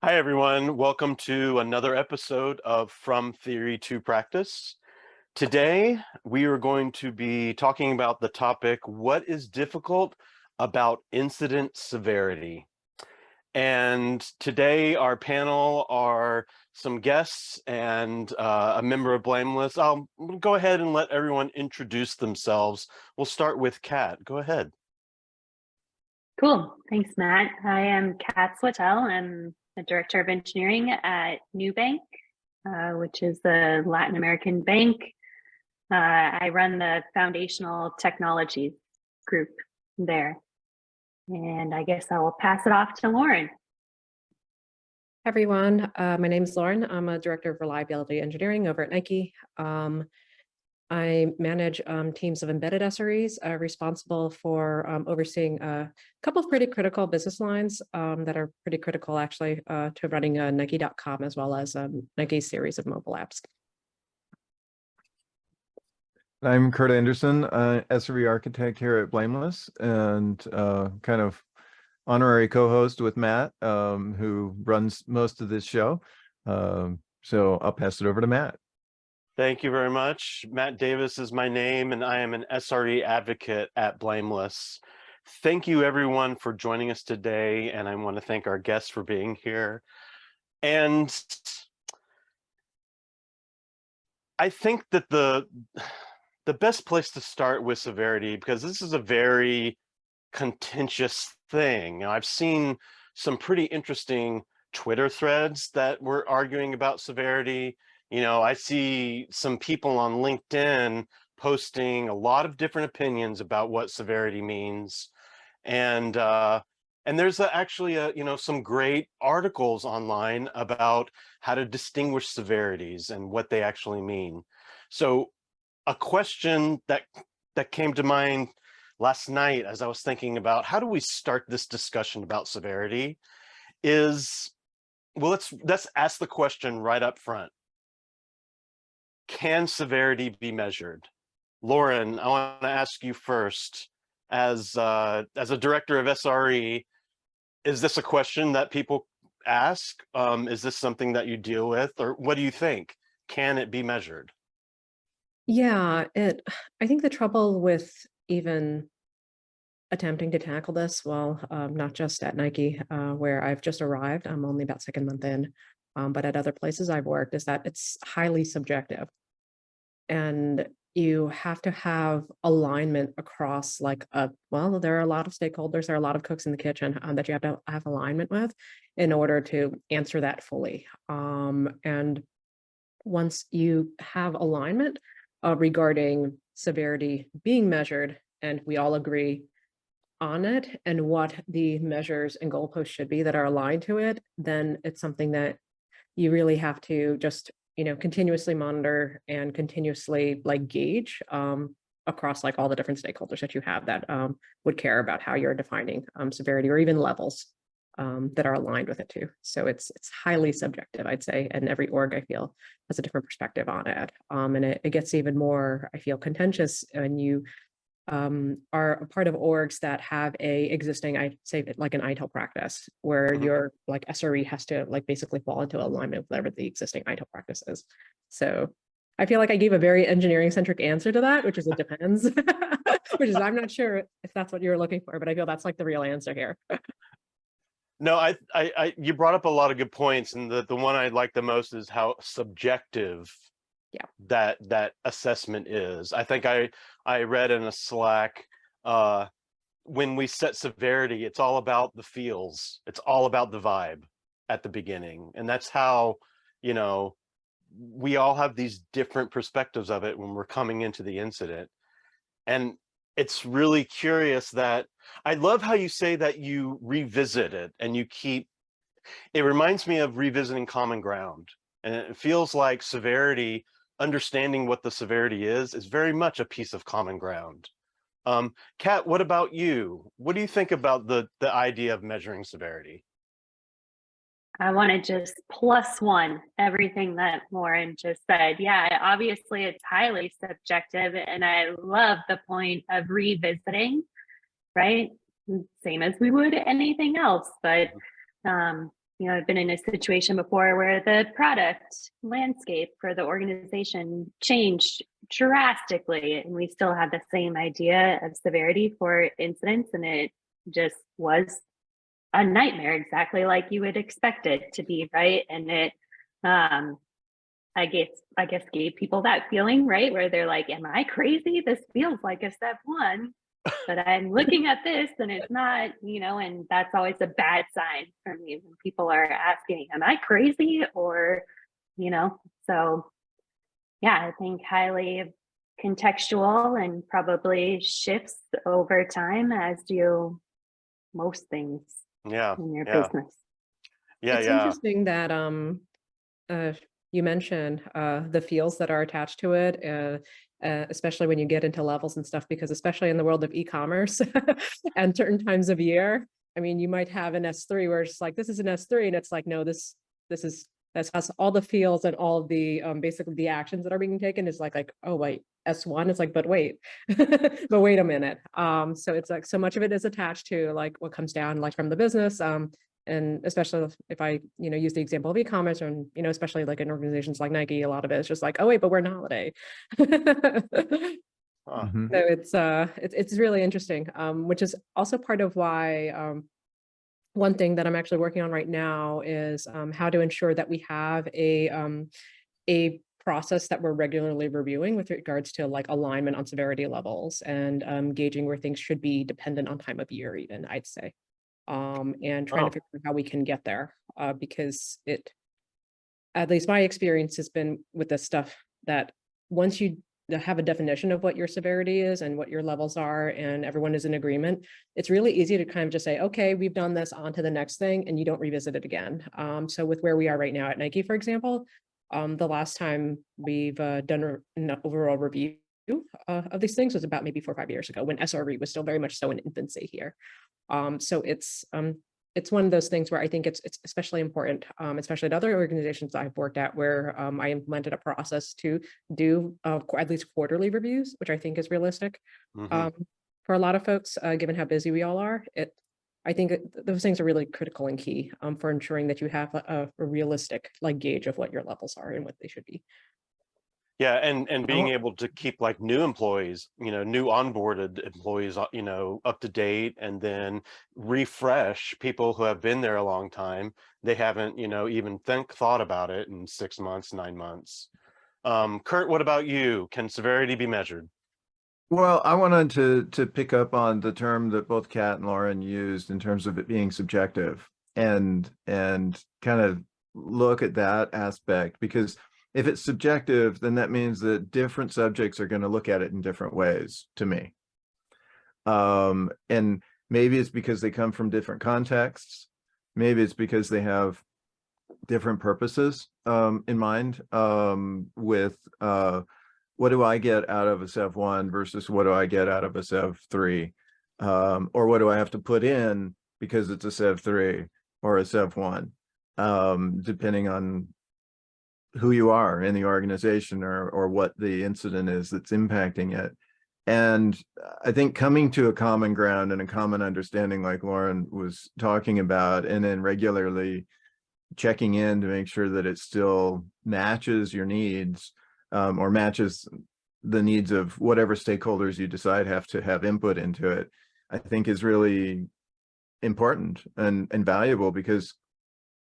Hi, everyone. Welcome to another episode of From Theory to Practice. Today, we are going to be talking about the topic, what is difficult about incident severity? And today, our panel are some guests and a member of Blameless. I'll go ahead and let everyone introduce themselves. We'll start with Kat. Go ahead. Cool. Thanks, Matt. I am Kat Swatell. I'm the Director of Engineering at Nubank, which is the Latin American bank. I run the foundational technologies group there. And I guess I will pass it off to Lauren. Hi, everyone. My name is Lauren. I'm a Director of Reliability Engineering over at Nike. I manage teams of embedded SREs responsible for overseeing a couple of pretty critical business lines that are pretty critical actually to running Nike.com as well as Nike's series of mobile apps. I'm Kurt Anderson, SRE architect here at Blameless, and kind of honorary co-host with Matt, who runs most of this show. So I'll pass it over to Matt. Thank you very much. Matt Davis is my name, and I am an SRE advocate at Blameless. Thank you, everyone, for joining us today, and I want to thank our guests for being here. And I think that the best place to start with severity, because this is a very contentious thing. I've seen some pretty interesting Twitter threads that were arguing about severity. You know, I see some people on LinkedIn posting a lot of different opinions about what severity means. And there's actually some great articles online about how to distinguish severities and what they actually mean. So a question that came to mind last night as I was thinking about how do we start this discussion about severity is, well, let's ask the question right up front. Can severity be measured? Lauren, I want to ask you first, as a director of SRE, is this a question that people ask? Is this something that you deal with, or what do you think? Can it be measured? Yeah, I think the trouble with even attempting to tackle this, well, not just at Nike, where I've just arrived, I'm only about second month in, but at other places I've worked, is that it's highly subjective. And you have to have alignment across well, there are a lot of stakeholders, there are a lot of cooks in the kitchen that you have to have alignment with in order to answer that fully. And once you have alignment regarding severity being measured, and we all agree on it and what the measures and goalposts should be that are aligned to it, then it's something that you really have to just continuously monitor and continuously gauge across all the different stakeholders that you have that would care about how you're defining severity or even levels that are aligned with it too. So it's highly subjective, I'd say, and every org I feel has a different perspective on it. And it gets even more, I feel, contentious when you are a part of orgs that have a existing, I say like an ITIL practice, where your SRE has to basically fall into alignment with whatever the existing ITIL practice is. So I feel like I gave a very engineering centric answer to that, which is it depends, which is I'm not sure if that's what you're looking for, but I feel that's the real answer here. No, you brought up a lot of good points, and the one I like the most is how subjective that assessment is. I think I read in a Slack, when we set severity, it's all about the feels, it's all about the vibe at the beginning, and that's how we all have these different perspectives of it when we're coming into the incident. And it's really curious that I love how you say that you revisit it and it reminds me of revisiting common ground. And it feels like severity, understanding what the severity is very much a piece of common ground. Kat, what about you? What do you think about the idea of measuring severity? I want to just +1 everything that Lauren just said. Yeah, obviously it's highly subjective, and I love the point of revisiting, right? Same as we would anything else, but I've been in a situation before where the product landscape for the organization changed drastically, and we still had the same idea of severity for incidents, and it just was a nightmare, exactly like you would expect it to be, right? And it, I guess gave people that feeling, right, where they're like, "Am I crazy? This feels like a step one." But I'm looking at this and it's not, and that's always a bad sign for me when people are asking, am I crazy? Or, so yeah, I think highly contextual and probably shifts over time, as do most things Yeah. in your Yeah. business. Yeah. It's Yeah. interesting that you mentioned the feels that are attached to it, especially when you get into levels and stuff, because especially in the world of e-commerce and certain times of year, I mean, you might have an S3 where it's like, this is an S3, and it's like, no, this has all the feels and all the basically the actions that are being taken is like, oh wait, S1. It's like, but wait, but wait a minute. So it's like so much of it is attached to like what comes down like from the business. And especially if I, use the example of e-commerce, and, especially like in organizations like Nike, a lot of it is just like, oh wait, but we're an holiday. Mhm. So it's really interesting, which is also part of why one thing that I'm actually working on right now is how to ensure that we have a process that we're regularly reviewing with regards to like alignment on severity levels and gauging where things should be dependent on time of year, even I'd say. And trying to figure out how we can get there, because at least my experience has been with this stuff, that once you have a definition of what your severity is and what your levels are, and everyone is in agreement, it's really easy to kind of just say, okay, we've done this, on to the next thing, and you don't revisit it again. So with where we are right now at Nike, for example, the last time we've done an overall review of these things was about maybe 4 or 5 years ago, when SRE was still very much so in infancy here. So it's one of those things where I think it's especially important, especially at other organizations I've worked at, where I implemented a process to do at least quarterly reviews, which I think is realistic. For a lot of folks, given how busy we all are, I think those things are really critical and key for ensuring that you have a realistic like gauge of what your levels are and what they should be. Yeah, and being able to keep like new employees, new onboarded employees, up to date, and then refresh people who have been there a long time. They haven't, even thought about it in 6 months, 9 months. Kurt, what about you? Can severity be measured? Well, I wanted to pick up on the term that both Kat and Lauren used in terms of it being subjective, and kind of look at that aspect, because if it's subjective, then that means that different subjects are going to look at it in different ways to me. And maybe it's because they come from different contexts. Maybe it's because they have different purposes in mind, with what do I get out of a Sev 1 versus what do I get out of a Sev 3? Or what do I have to put in because it's a Sev 3 or a Sev 1, depending on who you are in the organization, or what the incident is that's impacting it. And I think coming to a common ground and a common understanding, like Lauren was talking about, and then regularly checking in to make sure that it still matches your needs, or matches the needs of whatever stakeholders you decide have to have input into it, I think is really important and valuable, because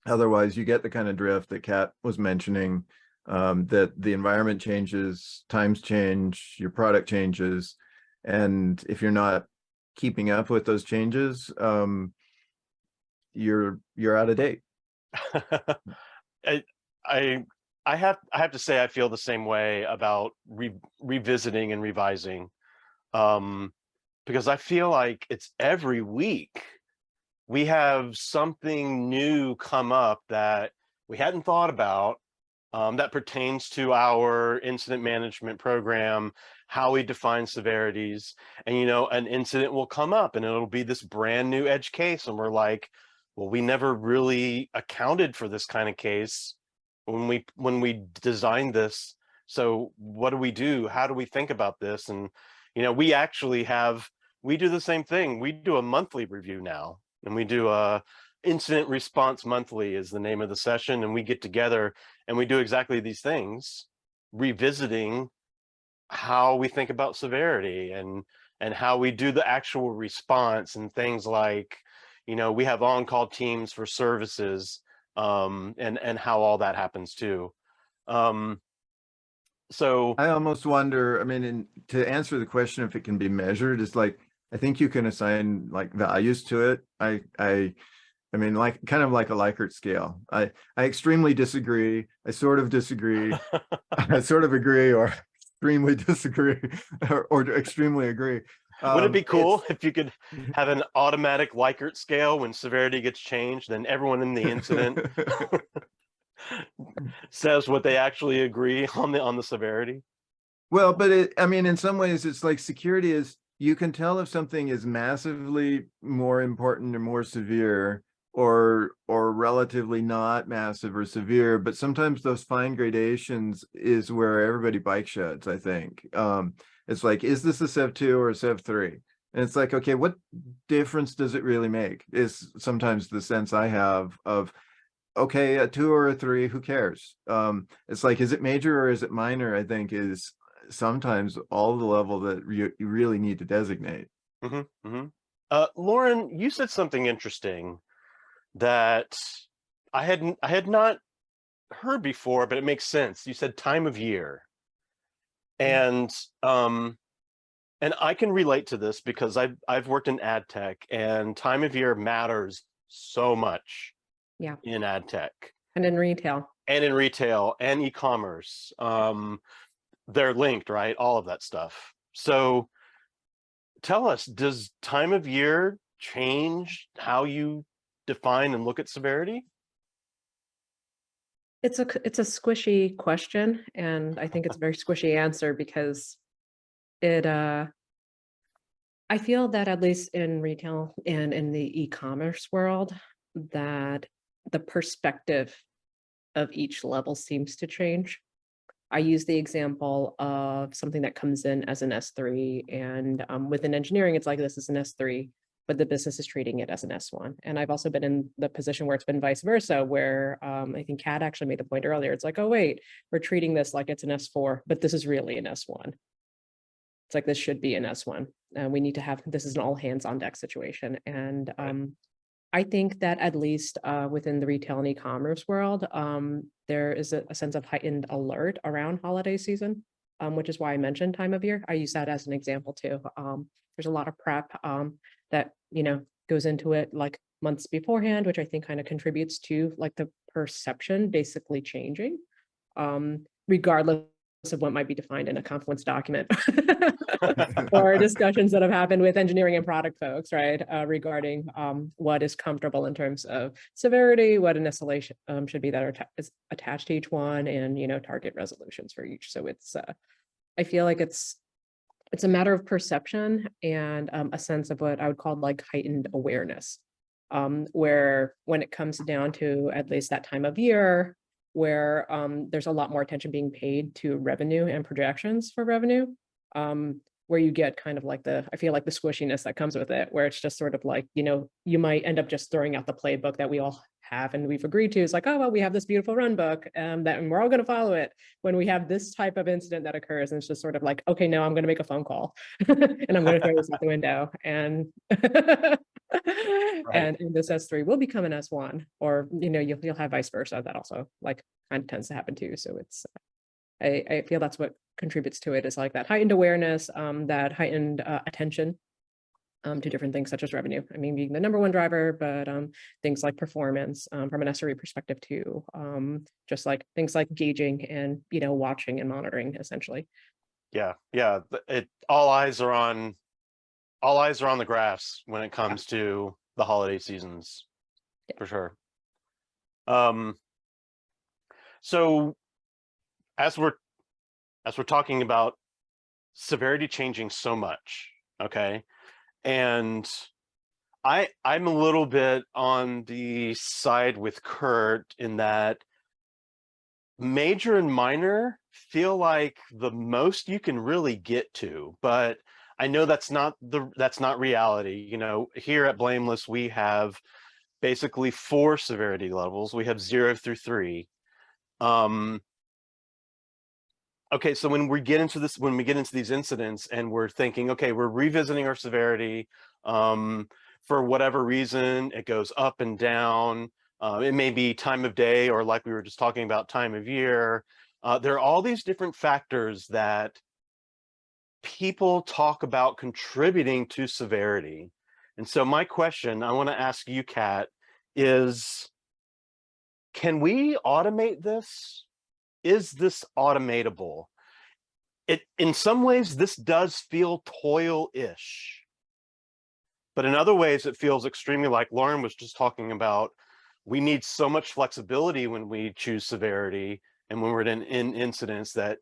otherwise you get the kind of drift that Kat was mentioning, that the environment changes, times change, your product changes, and if you're not keeping up with those changes, you're out of date. I have to say I feel the same way about revisiting and revising, because I feel like it's every week we have something new come up that we hadn't thought about, that pertains to our incident management program, how we define severities. And an incident will come up and it'll be this brand new edge case, and we're like, well, we never really accounted for this kind of case when we designed this. So what do we do? How do we think about this? And we actually we do the same thing. We do a monthly review now, and we do a Incident Response Monthly is the name of the session, and we get together and we do exactly these things, revisiting how we think about severity and how we do the actual response, and things like, you know, we have on-call teams for services, and how all that happens too. So I almost wonder, I mean, to answer the question if it can be measured, is like, I think you can assign like values to it. I mean, like kind of like a Likert scale. I extremely disagree. I sort of disagree. I sort of agree, or extremely disagree, or extremely agree. Would it be cool if you could have an automatic Likert scale when severity gets changed, then everyone in the incident says what they actually agree on the severity? Well, but I mean, in some ways, it's like security is, you can tell if something is massively more important or more severe, or relatively not massive or severe, but sometimes those fine gradations is where everybody bike sheds, I think. It's like, is this a Sev 2 or a Sev 3? And it's like, okay, what difference does it really make? Is sometimes the sense I have of, okay, a 2 or a 3, who cares? It's like, is it major or is it minor? I think is sometimes all the level that you really need to designate. Lauren, you said something interesting that I had not heard before, but it makes sense. You said time of year. And I can relate to this because I've worked in ad tech, and time of year matters so much. Yeah. In ad tech. And in retail. And in retail and e-commerce. They're linked, right? All of that stuff. So tell us, does time of year change how you define and look at severity? It's a squishy question, and I think it's a very squishy answer because it I feel that at least in retail and in the e-commerce world, that the perspective of each level seems to change. I use the example of something that comes in as an S3, and within engineering, it's like, this is an S3, but the business is treating it as an S1. And I've also been in the position where it's been vice versa, where I think Kat actually made the point earlier. It's like, oh, wait, we're treating this like it's an S4, but this is really an S1. It's like, this should be an S1. And we need to have, this is an all hands on deck situation. And I think that at least within the retail and e-commerce world, there is a sense of heightened alert around holiday season, which is why I mentioned time of year. I use that as an example too. There's a lot of prep that, you know, goes into it like months beforehand, which I think kind of contributes to like the perception basically changing, regardless of what might be defined in a Confluence document or discussions that have happened with engineering and product folks, right? Regarding what is comfortable in terms of severity, what an escalation should be that is attached to each one, and, you know, target resolutions for each. So it's, I feel like it's a matter of perception and a sense of what I would call like heightened awareness, where when it comes down to at least that time of year, where there's a lot more attention being paid to revenue and projections for revenue, where you get kind of like I feel like the squishiness that comes with it, where it's just sort of like, you know, you might end up just throwing out the playbook that we all have and we've agreed to. It's like, oh, well, we have this beautiful run book and we're all going to follow it. When we have this type of incident that occurs, and it's just sort of like, okay, no, I'm going to make a phone call and I'm going to throw this out the window, and and this S3 will become an S1, or, you know, you'll have vice versa. That also like kind of tends to happen too. So it's, I feel that's what contributes to it, is like that heightened awareness, that heightened attention to different things such as revenue. I mean, being the number one driver, but things like performance from an SRE perspective too, just like things like gauging and, you know, watching and monitoring essentially. Yeah, all eyes are on the graphs when it comes to the holiday seasons, for sure. So as we're talking about severity changing so much, okay, and I'm a little bit on the side with Kurt in that major and minor feel like the most you can really get to, but I know that's not reality. You know, here at Blameless, we have basically 4 severity levels. We have 0 through 3. Okay, so when we get into these incidents and we're thinking, okay, we're revisiting our severity, for whatever reason, it goes up and down. It may be time of day, or like we were just talking about, time of year. There are all these different factors that people talk about contributing to severity. And so my question I want to ask you, Kat, is, can we automate this? Is this automatable? In some ways, this does feel toil-ish. But in other ways, it feels extremely, like Lauren was just talking about, we need so much flexibility when we choose severity and when we're in incidents that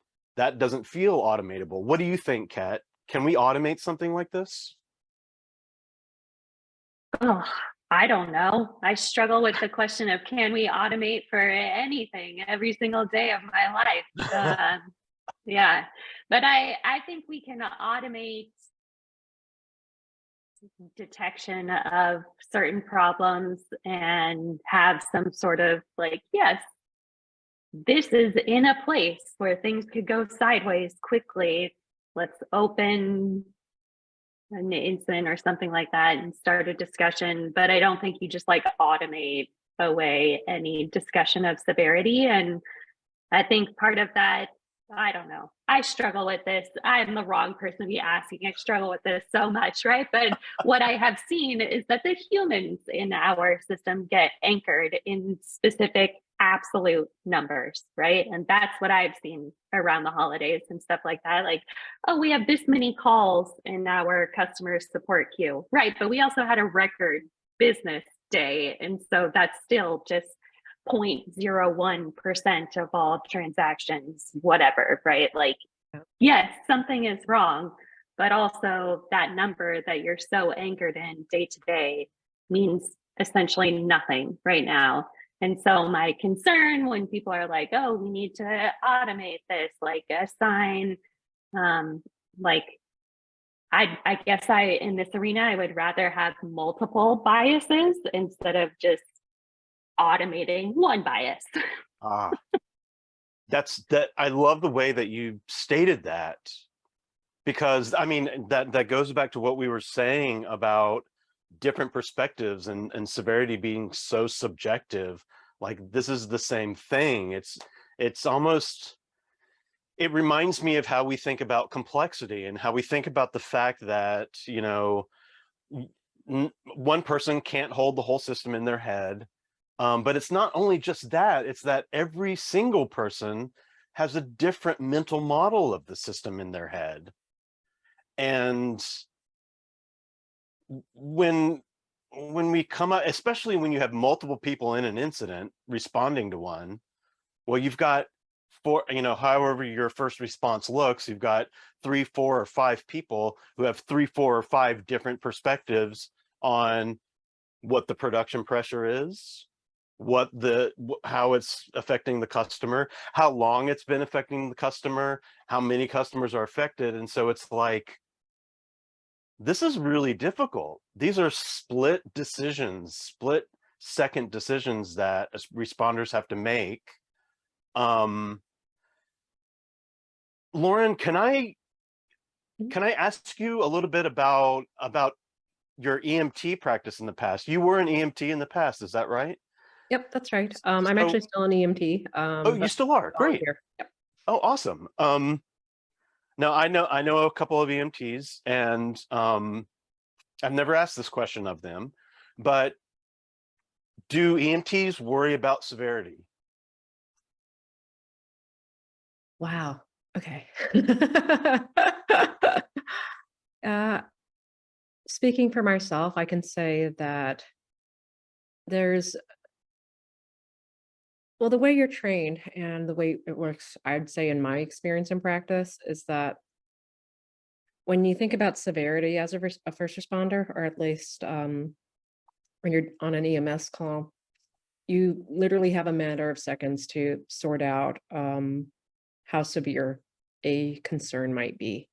doesn't feel automatable. What do you think, Kat? Can we automate something like this? Oh, I don't know. I struggle with the question of, can we automate for anything every single day of my life? Yeah, but I think we can automate detection of certain problems and have some sort of like, yes, this is in a place where things could go sideways quickly. Let's open an incident or something like that and start a discussion. But I don't think you just like automate away any discussion of severity. And I think part of that, I don't know, I struggle with this. I'm the wrong person to be asking. I struggle with this so much, right? But what I have seen is that the humans in our system get anchored in specific absolute numbers, right? And that's what I've seen around the holidays and stuff like that. Like, oh, we have this many calls in our customer support queue, right? But we also had a record business day. And so that's still just 0.01% of all transactions, whatever, right? Like, yes, something is wrong, but also that number that you're so anchored in day to day means essentially nothing right now. And so my concern when people are like, oh, we need to automate this, like assign, like, I guess in this arena, I would rather have multiple biases instead of just automating one bias. I love the way that you stated that, because I mean, that goes back to what we were saying about different perspectives and severity being so subjective. Like, this is the same thing. It's almost, it reminds me of how we think about complexity and how we think about the fact that, you know, one person can't hold the whole system in their head. But it's not only just that, it's that every single person has a different mental model of the system in their head. And when we come out, especially when you have multiple people in an incident responding to one, well, you've got however your first response looks, you've got 3, 4, or 5 people who have 3, 4, or 5 different perspectives on what the production pressure is, how it's affecting the customer, how long it's been affecting the customer, how many customers are affected. And so it's like, this is really difficult. These are split second decisions that responders have to make. Lauren, can I ask you a little bit about your EMT practice in the past? You were an EMT in the past, is that right? Yep, that's right. I'm actually still an EMT. Oh, you still are? Great. Yep. Oh, awesome. Now I know a couple of EMTs, and I've never asked this question of them, but do EMTs worry about severity? Wow. Okay. Speaking for myself, I can say that the way you're trained and the way it works, I'd say in my experience and practice, is that when you think about severity as a first responder, or at least when you're on an EMS call, you literally have a matter of seconds to sort out how severe a concern might be.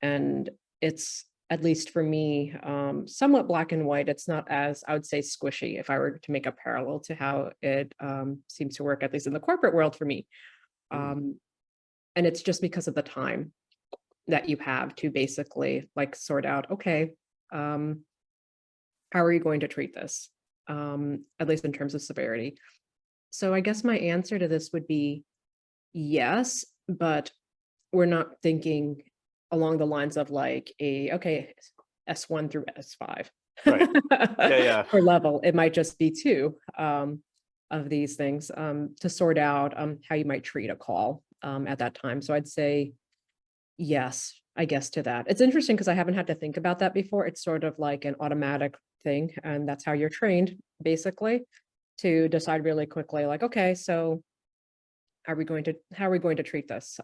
And it's at least for me, somewhat black and white. It's not as, I would say, squishy if I were to make a parallel to how it seems to work, at least in the corporate world for me. And it's just because of the time that you have to basically like sort out, okay, how are you going to treat this? At least in terms of severity. So I guess my answer to this would be yes, but we're not thinking along the lines of like okay, S1 through S5. Right. Yeah. Per level. It might just be two of these things to sort out how you might treat a call at that time. So I'd say yes, I guess, to that. It's interesting because I haven't had to think about that before. It's sort of like an automatic thing, and that's how you're trained, basically, to decide really quickly, like, okay, so how are we going to treat this?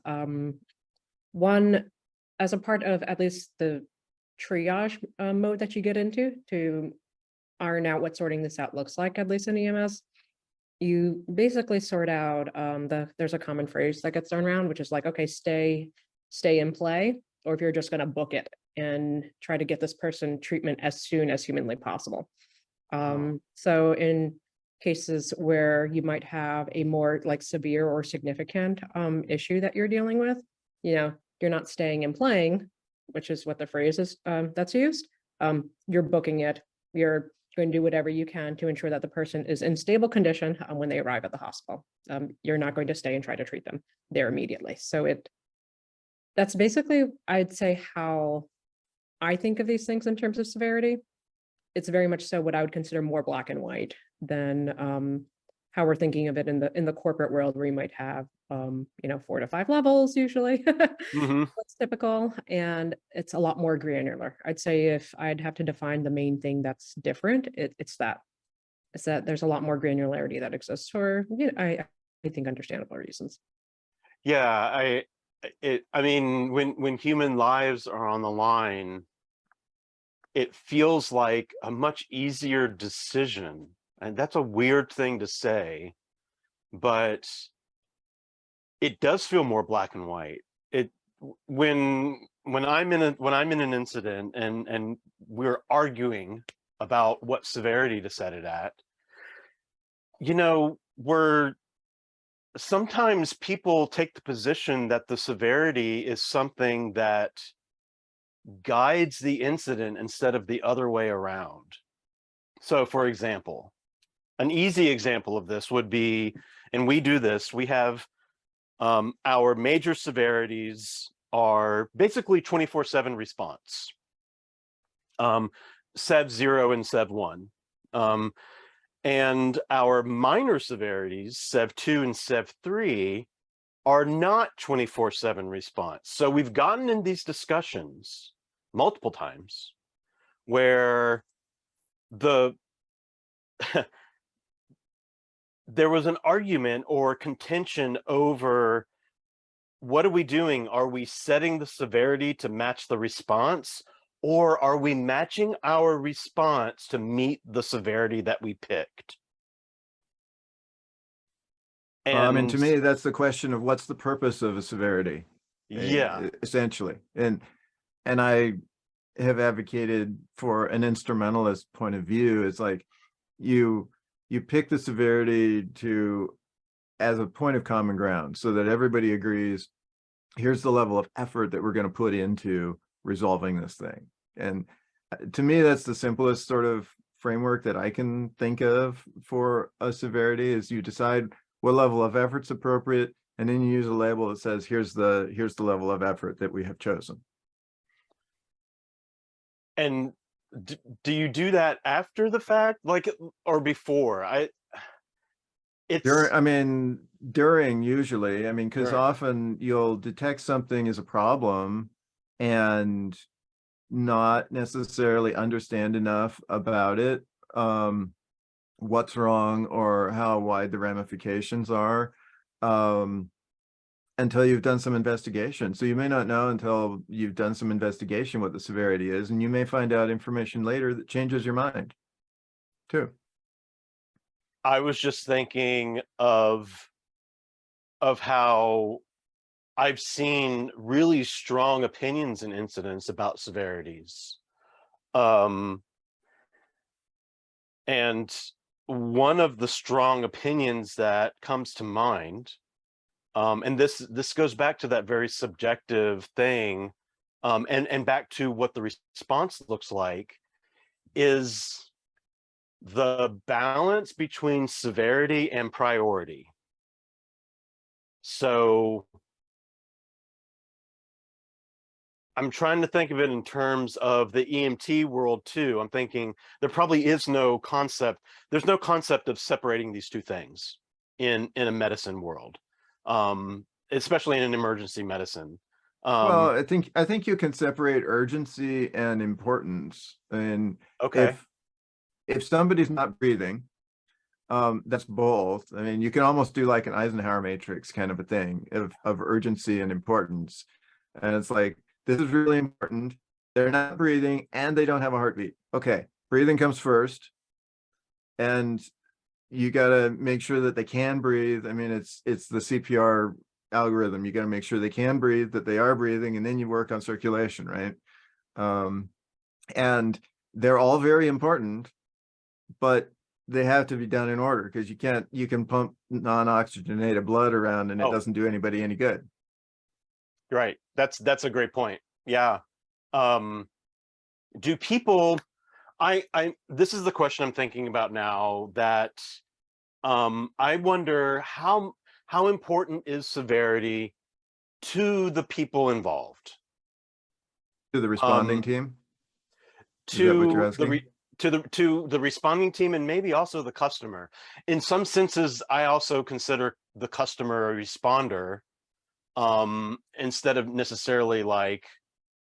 One, as a part of at least the triage mode that you get into to iron out what sorting this out looks like, at least in EMS, you basically sort out there's a common phrase that gets thrown around, which is like, okay, stay in play, or if you're just going to book it and try to get this person treatment as soon as humanly possible. So in cases where you might have a more like severe or significant issue that you're dealing with, you're not staying and playing, which is what the phrase is that's used. You're booking it. You're going to do whatever you can to ensure that the person is in stable condition when they arrive at the hospital. You're not going to stay and try to treat them there immediately. So that's basically, I'd say, how I think of these things in terms of severity. It's very much so what I would consider more black and white than how we're thinking of it in the corporate world, where you might have 4 to 5 levels usually. That's typical, and it's a lot more granular. I'd say if I'd have to define the main thing that's different, it's that there's a lot more granularity that exists for I think understandable reasons. Yeah, I mean, when human lives are on the line, it feels like a much easier decision. And that's a weird thing to say, but it does feel more black and white. When I'm in an incident and we're arguing about what severity to set it at, sometimes people take the position that the severity is something that guides the incident instead of the other way around. So, for example, an easy example of this would be, and we do this, we have our major severities are basically 24/7 response, SEV 0 and SEV 1. And our minor severities, SEV 2 and SEV 3, are not 24/7 response. So we've gotten in these discussions multiple times where there was an argument or contention over, what are we doing? Are we setting the severity to match the response, or are we matching our response to meet the severity that we picked? And to me, that's the question of what's the purpose of a severity? Yeah, essentially. And I have advocated for an instrumentalist point of view. It's like you pick the severity as a point of common ground so that everybody agrees, here's the level of effort that we're going to put into resolving this thing. And to me, that's the simplest sort of framework that I can think of for a severity, is you decide what level of effort's appropriate, and then you use a label that says, here's the level of effort that we have chosen. And do you do that after the fact, like, or before? During usually, because often you'll detect something as a problem and not necessarily understand enough about it, what's wrong or how wide the ramifications are, until you've done some investigation. So you may not know until you've done some investigation what the severity is, and you may find out information later that changes your mind too. I was just thinking of how I've seen really strong opinions and incidents about severities. And one of the strong opinions that comes to mind, and this goes back to that very subjective thing, and back to what the response looks like, is the balance between severity and priority. So I'm trying to think of it in terms of the EMT world too. I'm thinking there probably is no concept. There's no concept of separating these two things in a medicine world, especially in an emergency medicine. Well, I think you can separate urgency and importance. And Okay. if somebody's not breathing, that's both. I mean, you can almost do like an Eisenhower matrix kind of a thing of urgency and importance. And it's like, this is really important. They're not breathing and they don't have a heartbeat. Okay, breathing comes first. And you got to make sure that they can breathe. I mean, it's the CPR algorithm. You got to make sure they can breathe, that they are breathing, and then you work on circulation, right? And they're all very important, but they have to be done in order, because you can pump non-oxygenated blood around and it doesn't do anybody any good. Right. That's a great point. Yeah. Do people, this is the question I'm thinking about now, that I wonder how important is severity to the people involved? To the responding team? Is that what you're asking? To the responding team, and maybe also the customer. In some senses, I also consider the customer a responder, instead of necessarily like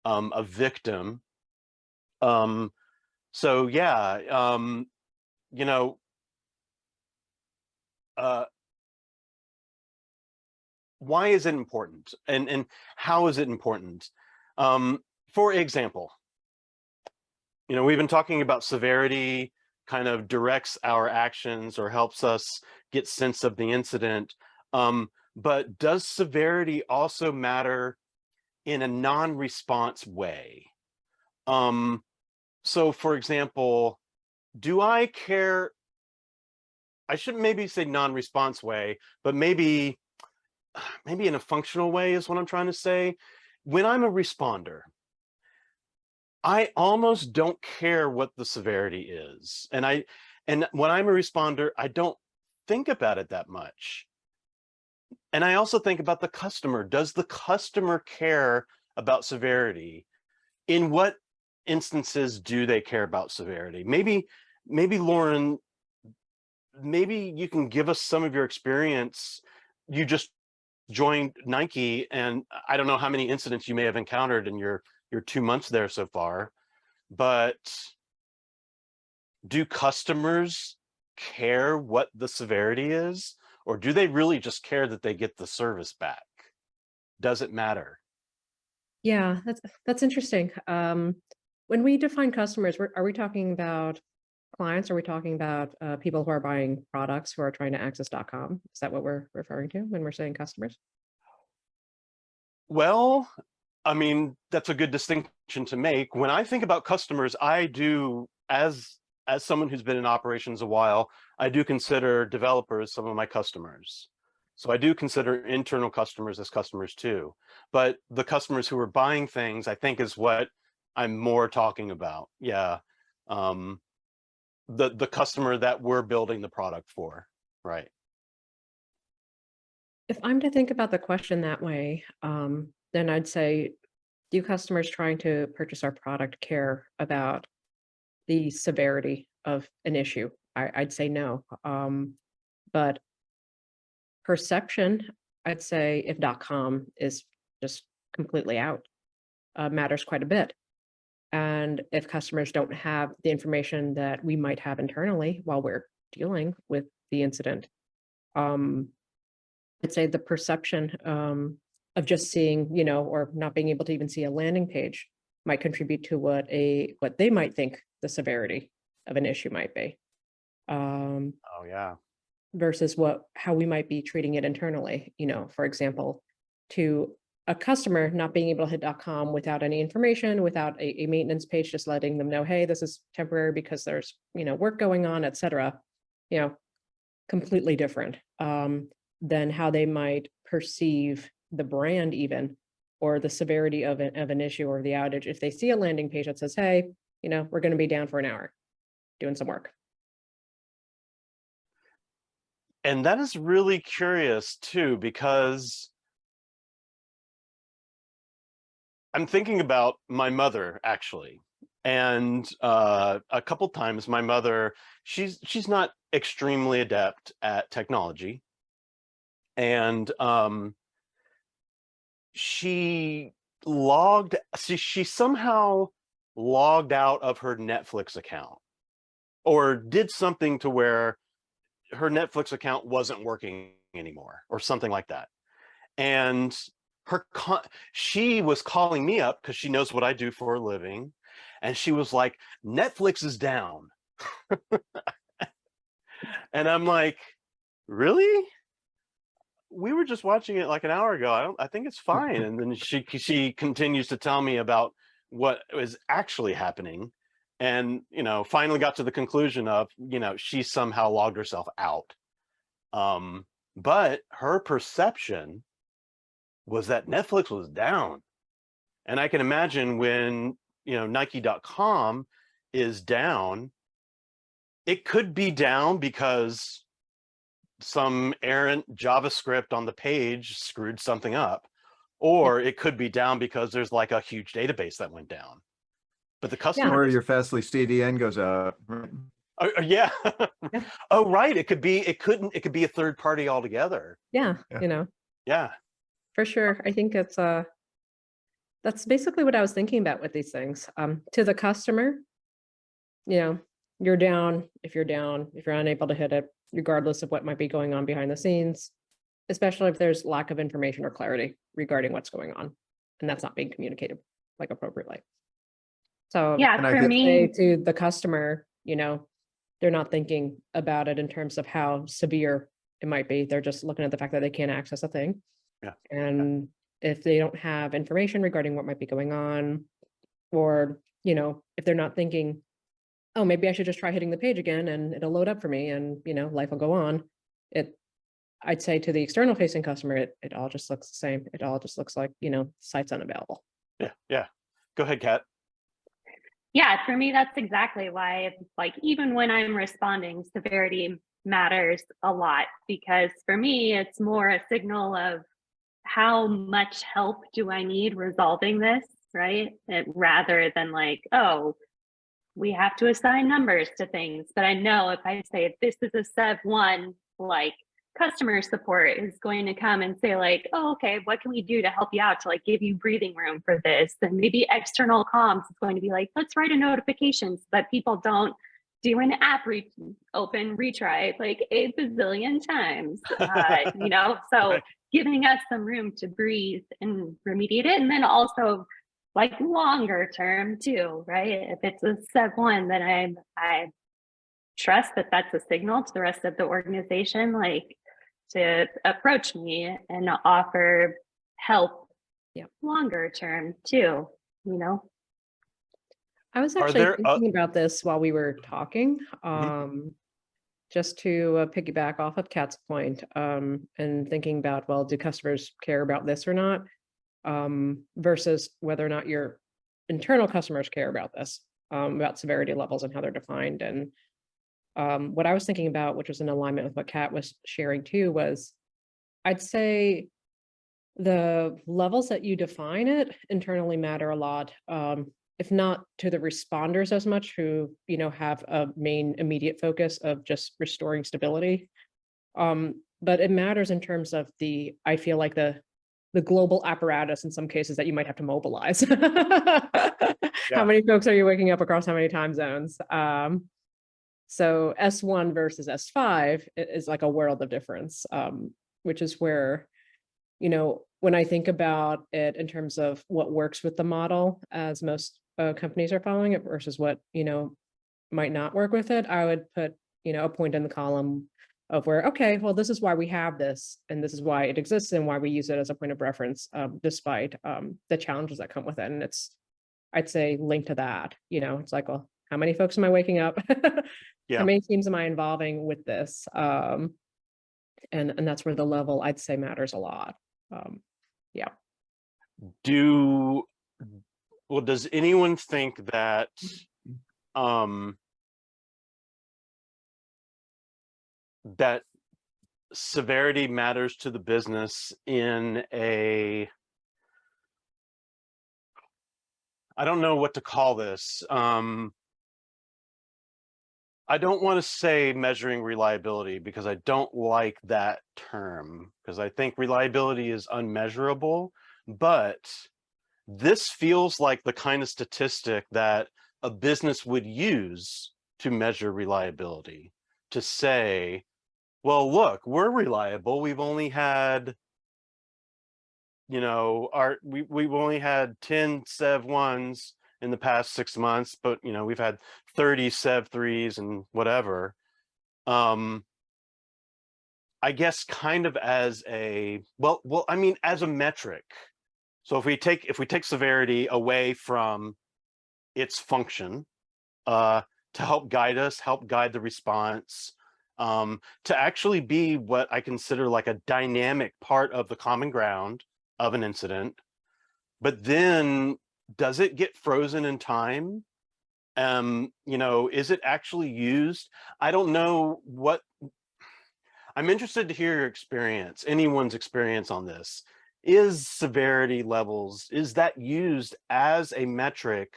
a victim. So yeah, you know, why is it important, and how is it important? For example, you know, we've been talking about severity kind of directs our actions or helps us get sense of the incident. But does severity also matter in a non-response way? So for example, do I care? I shouldn't maybe say non-response way, but maybe in a functional way is what I'm trying to say. When I'm a responder, I almost don't care what the severity is. And when I'm a responder, I don't think about it that much. And I also think about the customer. Does the customer care about severity? In what instances do they care about severity? Maybe Lauren, maybe you can give us some of your experience. You just joined Nike, and I don't know how many incidents you may have encountered in your 2 months there so far, but do customers care what the severity is, or do they really just care that they get the service back? Does it matter? Yeah, that's interesting. When we define customers, are we talking about clients? Are we talking about people who are buying products, who are trying to access .com? Is that what we're referring to when we're saying customers? Well, I mean, that's a good distinction to make. When I think about customers, I do, as someone who's been in operations a while, I do consider developers some of my customers. So I do consider internal customers as customers too. But the customers who are buying things, I think, is what I'm more talking about. Yeah. The customer that we're building the product for, right? If I'm to think about the question that way, then I'd say, do customers trying to purchase our product care about the severity of an issue? I'd say no. But perception, I'd say if .com is just completely out, matters quite a bit. And if customers don't have the information that we might have internally while we're dealing with the incident, I'd say the perception of just seeing, you know, or not being able to even see a landing page might contribute to what they might think the severity of an issue might be. Oh yeah. Versus how we might be treating it internally. You know, for example, to a customer not being able to hit .com without any information, without a maintenance page, just letting them know, hey, this is temporary because there's, work going on, et cetera, completely different than how they might perceive the brand even, or the severity of an issue or the outage. If they see a landing page that says, hey, we're going to be down for an hour doing some work. And that is really curious too, because I'm thinking about my mother actually. And a couple times my mother, she's not extremely adept at technology. And she somehow logged out of her Netflix account, or did something to where her Netflix account wasn't working anymore, or something like that. And she was calling me up because she knows what I do for a living. And she was like, Netflix is down. And I'm like, really? We were just watching it like an hour ago. I think it's fine. And then she continues to tell me about what is actually happening. And, finally got to the conclusion of, she somehow logged herself out. But her perception was that Netflix was down. And I can imagine when, Nike.com is down, it could be down because some errant JavaScript on the page screwed something up, or it could be down because there's like a huge database that went down. But the customer, Or your Fastly CDN goes out. yeah. Yeah. Oh, right. It could be a third party altogether. Yeah, Yeah. for sure. I think it's that's basically what I was thinking about with these things. To the customer, you're down, if you're unable to hit it, regardless of what might be going on behind the scenes, especially if there's lack of information or clarity regarding what's going on, and that's not being communicated like appropriately. So Yeah, And I for could me, to the customer, they're not thinking about it in terms of how severe it might be. They're just looking at the fact that they can't access a thing. Yeah. And if they don't have information regarding what might be going on, or, if they're not thinking, oh, maybe I should just try hitting the page again and it'll load up for me and, life will go on. I'd say to the external facing customer, it all just looks the same. It all just looks like, site's unavailable. Yeah. Yeah. Go ahead, Kat. yeah, for me, that's exactly why, like, even when I'm responding, severity matters a lot, because for me, it's more a signal of how much help do I need resolving this, right? Rather than like, oh, we have to assign numbers to things. But I know if I say this is a Sev 1, like, customer support is going to come and say like, oh, okay, what can we do to help you out to like give you breathing room for this? And maybe external comms is going to be like, let's write a notification so that people don't do an app open retry like a bazillion times, so right. Giving us some room to breathe and remediate it. And then also like longer term too, right? If it's a Sev 1, then I trust that that's a signal to the rest of the organization, like to approach me and offer help longer term too, I was actually thinking about this while we were talking, just to piggyback off of Kat's point, and thinking about, well, do customers care about this or not, versus whether or not your internal customers care about this, about severity levels and how they're defined. And what I was thinking about, which was in alignment with what Kat was sharing too, was I'd say the levels that you define it internally matter a lot, if not to the responders as much, who have a main immediate focus of just restoring stability. But it matters in terms of I feel like the global apparatus in some cases that you might have to mobilize. How many folks are you waking up across how many time zones? So S1 versus S5 is like a world of difference, which is where, when I think about it in terms of what works with the model, as most companies are following it versus what, might not work with it, I would put, a point in the column of where, okay, well, this is why we have this, and this is why it exists, and why we use it as a point of reference, despite the challenges that come with it. And it's, I'd say, linked to that. It's like, well, how many folks am I waking up? Yeah. How many teams am I involving with this? And that's where the level, I'd say, matters a lot. Yeah. Does anyone think that that severity matters to the business in a, I don't know what to call this. I don't want to say measuring reliability, because I don't like that term, because I think reliability is unmeasurable, but this feels like the kind of statistic that a business would use to measure reliability, to say, well, look, we're reliable. We've only had, we've only had 10 Sev 1s in the past 6 months, but we've had 30 Sev 3s and whatever. I guess kind of as a, I mean, as a metric. So if we take severity away from its function, to help guide us, help guide the response, to actually be what I consider like a dynamic part of the common ground of an incident, but then does it get frozen in time? Is it actually used? I don't know what. I'm interested to hear your experience, anyone's experience on this. Is severity levels, is that used as a metric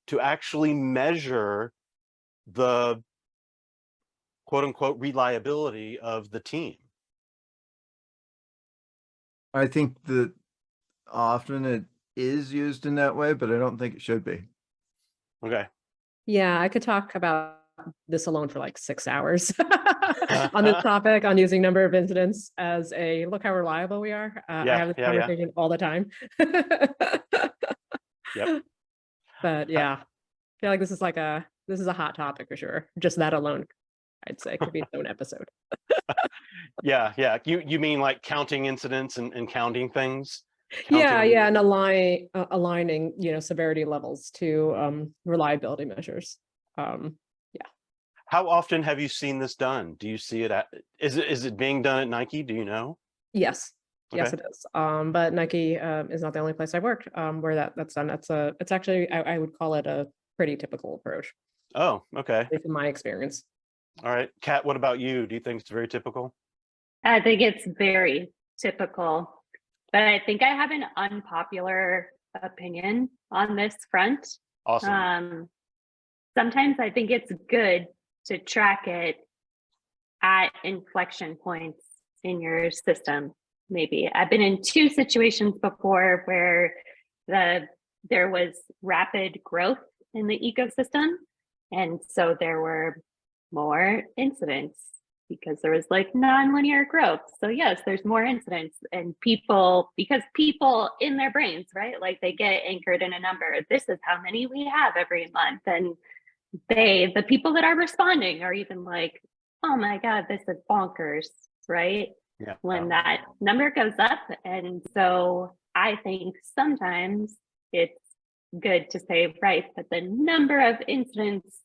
to actually measure the quote unquote reliability of the team? I think that often it is used in that way, but I don't think it should be. Okay. Yeah, I could talk about this alone for like 6 hours on this topic, on using number of incidents as a look how reliable we are. I have this conversation all the time. Yep. But yeah, I feel like this is a hot topic for sure. Just that alone, I'd say, could be its own episode. Yeah. You mean like counting incidents and counting things? Yeah, and aligning, severity levels to reliability measures. How often have you seen this done? Do you see it is it being done at Nike? Do you know? Yes. Yes, Okay. it is. But Nike is not the only place I've worked where that's done. It's actually, I would call it a pretty typical approach. Oh, okay. At least in my experience. All right. Kat, what about you? Do you think it's very typical? I think it's very typical, but I think I have an unpopular opinion on this front. Awesome. Sometimes I think it's good to track it at inflection points in your system. Maybe I've been in 2 situations before where there was rapid growth in the ecosystem, and so there were more incidents because there was like nonlinear growth. So yes, there's more incidents, and because people in their brains, right, like they get anchored in a number. This is how many we have every month, and the people that are responding are even like, oh my God, this is bonkers, right? Yeah. When that number goes up. And so I think sometimes it's good to say, right, that the number of incidents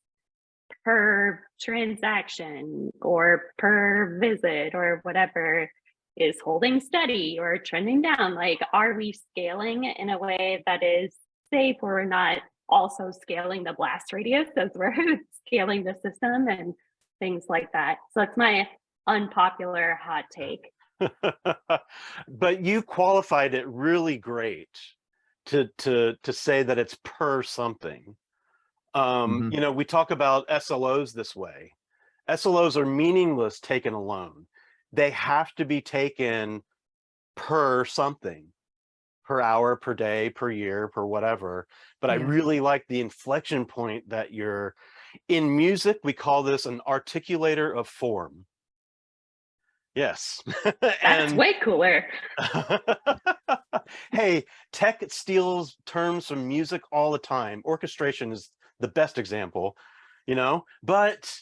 per transaction or per visit or whatever is holding steady or trending down. Like, are we scaling in a way that is safe, or we're not also scaling the blast radius as we're scaling the system and things like that? So it's my unpopular hot take. But you qualified it really great to say that it's per something. We talk about SLOs this way. SLOs are meaningless taken alone. They have to be taken per something, per hour, per day, per year, per whatever. But I really like the inflection point that you're in music. We call this an articulator of form. Yes. That's way cooler. Hey, tech steals terms from music all the time. Orchestration is the best example, but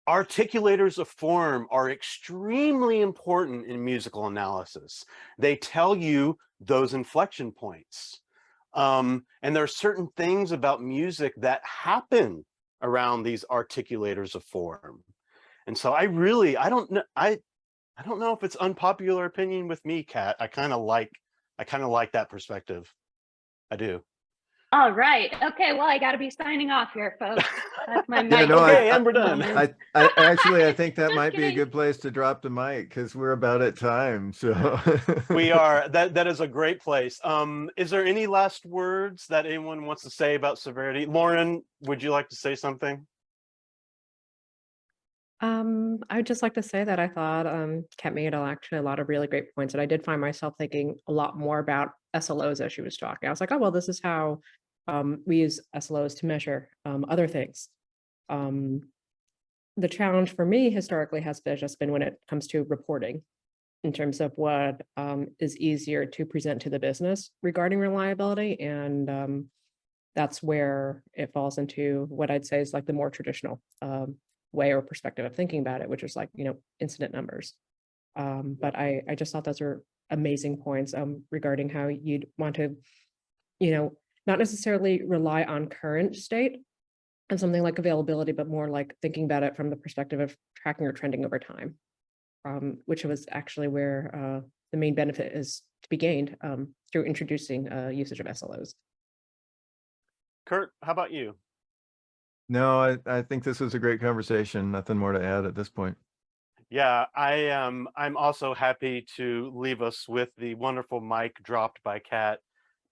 articulators of form are extremely important in musical analysis. They tell you those inflection points. And there are certain things about music that happen around these articulators of form. And so I don't know, I don't know if it's unpopular opinion with me, Kat. I kind of like that perspective. I do. All right. Okay. Well, I got to be signing off here, folks. That's my Yeah, mic. no, Okay, and we're done. I actually, I think that Just might be a kidding. good place to drop the mic because we're about at time. So We are, that is a great place. Is there any last words that anyone wants to say about severity? Lauren, would you like to say something? I'd just like to say that I thought Kat made actually a lot of really great points, and I did find myself thinking a lot more about SLOs as she was talking. I was like, oh well, this is how we use SLOs to measure other things. The challenge for me historically has just been when it comes to reporting, in terms of what is easier to present to the business regarding reliability, and that's where it falls into what I'd say is like the more traditional way or perspective of thinking about it, which is like, incident numbers. But I just thought those were amazing points regarding how you'd want to, not necessarily rely on current state and something like availability, but more like thinking about it from the perspective of tracking or trending over time, which was actually where the main benefit is to be gained through introducing usage of SLOs. Kurt, how about you? no, I think this was a great conversation. Nothing more to add at this point. Yeah, I'm also happy to leave us with the wonderful mic dropped by Kat.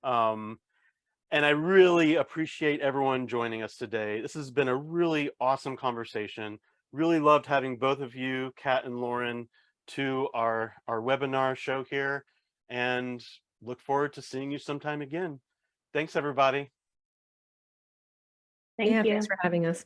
And I really appreciate everyone joining us today. This has been a really awesome conversation. Really loved having both of you, Kat and Lauren, to our webinar show here, and look forward to seeing you sometime again. Thanks, everybody. Thank you. Thanks for having us.